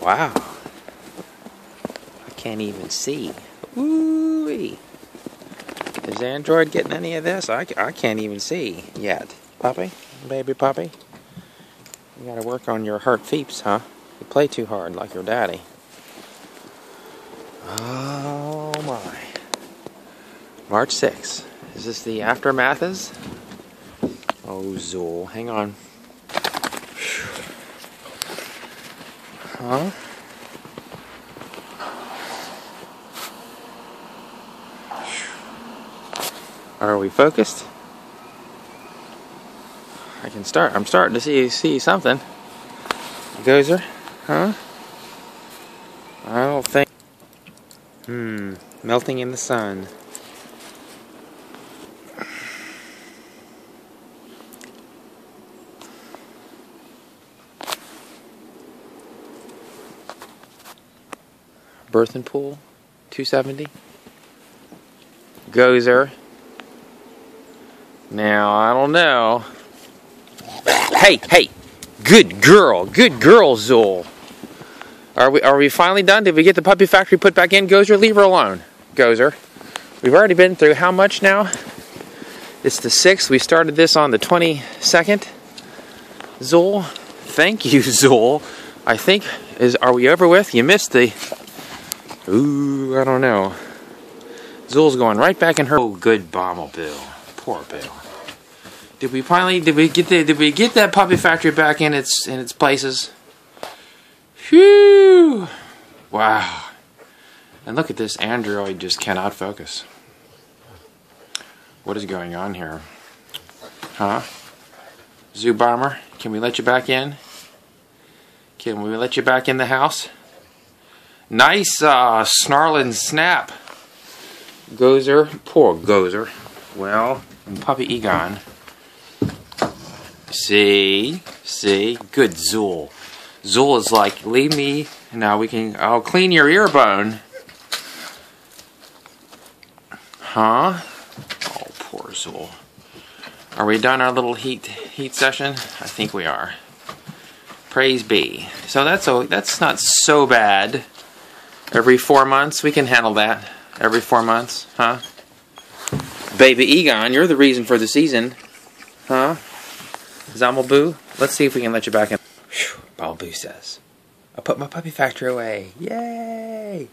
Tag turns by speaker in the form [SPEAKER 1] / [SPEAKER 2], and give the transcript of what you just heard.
[SPEAKER 1] Wow. I can't even see. Ooh-wee. Is Android getting any of this? I can't even see yet. Puppy? Baby puppy? You gotta work on your hurt feeps, huh? You play too hard like your daddy. Oh my. March 6th. Is this the aftermaths? Oh, Zuul. Hang on. Huh? Are we focused? I can start. I'm starting to see something. Gozer? Huh? I don't think. Melting in the sun. Birthing pool, 270. Gozer. Now, I don't know. Hey! Good girl, Zuul. Are we finally done? Did we get the puppy factory put back in? Gozer, leave her alone. Gozer. We've already been through how much now? It's the 6th. We started this on the 22nd. Zuul. Thank you, Zuul. I think, are we over with? You missed the... Ooh, I don't know. Zuul's going right back in her... Oh, good Bommel Bill. Poor Bill. Did we get that puppy factory back in its places? Phew! Wow. And look at this, Android just cannot focus. What is going on here? Huh? Zoo Bomber, can we let you back in? Can we let you back in the house? Nice snarling snap. Gozer, poor Gozer. Well, and Puppy Egon. See, good Zuul. Zuul is like, leave me. Now I'll clean your ear bone. Huh? Oh, poor Zuul. Are we done our little heat session? I think we are. Praise be. So that's not so bad. Every 4 months, we can handle that. Every 4 months, huh? Baby Egon, you're the reason for the season. Huh? Zamalboo, let's see if we can let you back in. Balboo says, I'll put my puppy factory away. Yay!